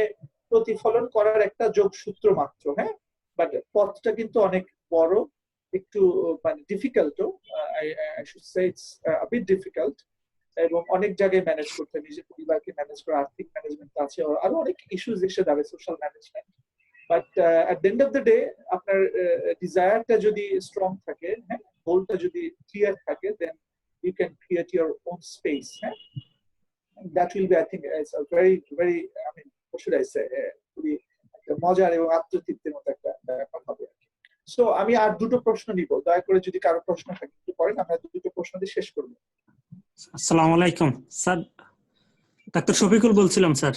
প্রতিফলন করার একটা যোগসূত্র মাত্র। হ্যাঁ, বাট পথটা কিন্তু অনেক বড়, একটু মানে difficult, I should say it's a bit difficult, এবং অনেক জায়গায় ম্যানেজ করতে, নিজের পরিবারকে ম্যানেজ করা, আর্থিক ম্যানেজমেন্ট আছে, আরো অনেক ইস্যুস এসে যাবে, social management. But at the end of the day আপনার ডিজায়ারটা যদি স্ট্রং থাকে, হ্যাঁ, গোলটা যদি ক্লিয়ার থাকে, then you can create your own space. হ্যাঁ, that will be I think it's a very I mean what should I say, খুবই একটা মজার এবং আত্মতৃপ্তির মতো একটা ব্যাপার হবে। সো আমি আর দুটো প্রশ্ন নিব, দয়া করে যদি কারো প্রশ্ন থাকে একটু করেন, আমরা দুটো প্রশ্ন দিয়ে শেষ করব। আসসালামু আলাইকুম স্যার, ডাক্তার শফিকুল বলছিলাম স্যার।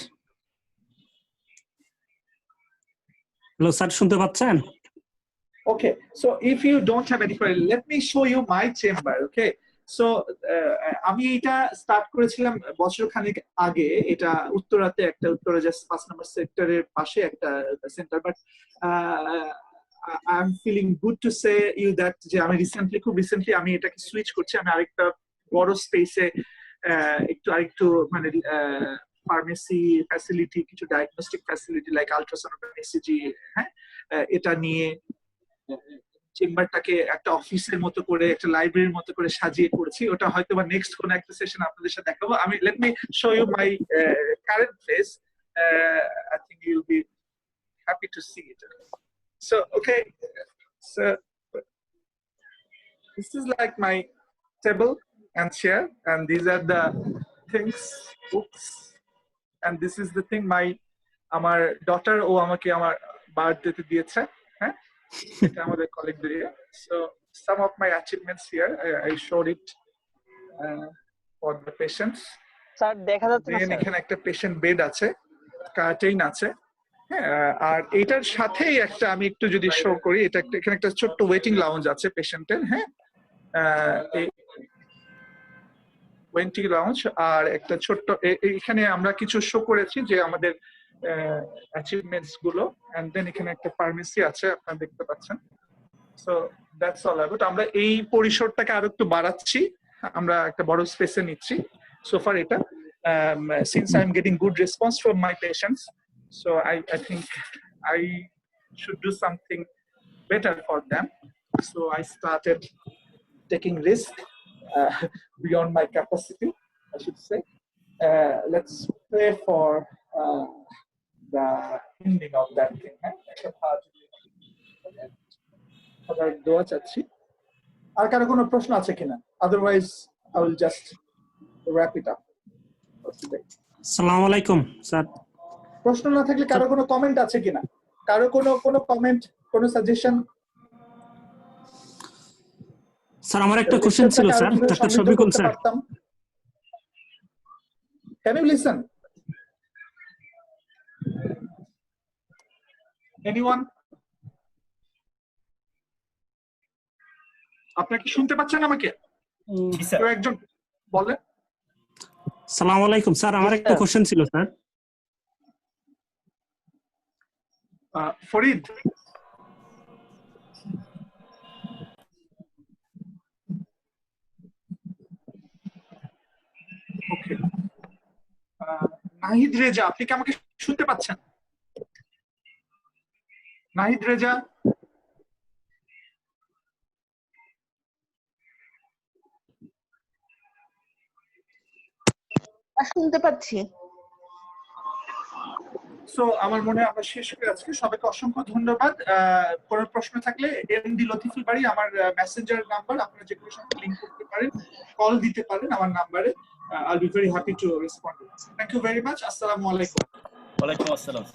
হ্যালো স্যার, শুনতে পাচ্ছেন? Okay, so if you don't have any query, let me show you my chamber. Okay, so আমি এটা স্টার্ট করেছিলাম বছর খানেক আগে। এটা উত্তরাতে, একটা উত্তরা জাস্ট 5 নম্বর সেক্টরের পাশে একটা centre, but I'm feeling good to say you that যে আমি খুব রিসেন্টলি আমি এটাকে সুইচ করছি, আমি আরেকটা বড় স্পেসে আরেকটু মানে ফার্মেসি ফ্যাসিলিটি, কিছু diagnostic facility like ultrasound, ECG, হ্যাঁ, এটা নিয়ে চেম্বারটাকে একটা অফিসের মতো করে, একটা লাইব্রেরির মতো করে সাজিয়ে করছি। ওটা হয়তো বা নেক্সট কোন একটা সেশন আপনাদের সাথে দেখাবো। আমি let me show you my current place, I think you will be happy to see it. So okay, so this is like my table and chair, and these are the things, books, and this is the thing আমার daughter ও আমাকে আমার বার্থডেতে দিয়েছে। হ্যাঁ, এটা আমাদের colleague দিয়ে। So some of my achievements here I showed it for the patients. Sir দেখা যাচ্ছে না স্যার, এখানে একটা পেশেন্ট বেড আছে, কার্টেইন আছে। হ্যাঁ, আর এটার সাথেই একটা আমি একটু যদি শো করি, এটা এখানে একটা ছোট্ট ওয়েটিং লাউঞ্জ আছে পেশেন্টের। হ্যাঁ, 20 লাউঞ্জ আর একটা ছোট্ট এখানে আমরা কিছু শো করেছি যে আমাদের অ্যাচিভমেন্টস গুলো, এন্ড দেন এখানে একটা ফার্মেসি আছে আপনারা দেখতে পাচ্ছেন। So that's all about. আমরা এই পরিসরটাকে আরো একটু বাড়াচ্ছি, আমরা একটা বড় স্পেসে নিচ্ছি সোফার এটা, since I am getting good response from my patients, so I think I should do something better for them. So I started taking risk beyond my capacity, I should say. Let's pray for the ending of that thing. দোয়া চাচ্ছি। আর কারো কোনো প্রশ্ন আছে কিনা? Otherwise, I will just wrap it up. আসসালামু আলাইকুম sir. প্রশ্ন না থাকলে কারো কোনো কমেন্ট আছে কিনা? কারো কোনো কমেন্ট, কোনো সাজেশন? স্যার আমার একটা কোশ্চেন ছিল sir, doctor Shafiqul sir. Can you listen? Anyone? আপনারা কি শুনতে পাচ্ছেন আমাকে? জি স্যার। কেউ একজন বলেন। আসসালামু আলাইকুম স্যার, আমার একটা কোশ্চেন ছিল স্যার। ফরিদ, ওকে। নাহিদ রেজা, আপনি কি আমাকে শুনতে পাচ্ছেন? নাহিদ রেজা, শুনতে পাচ্ছি। সো আমার মনে হয় আমরা শেষ করে আজকে। সবাইকে অসংখ্য ধন্যবাদ। কোনো প্রশ্ন থাকলে এমডি লতিফুল বাড়ি আমার মেসেঞ্জার নাম্বার, আপনারা যে কোনো সময় লিংক করতে পারেন, কল দিতে পারেন আমার নাম্বারে। I'll be very happy to respond. Thank you very much. Assalamu alaikum. ওয়ালাইকুম আসসালাম।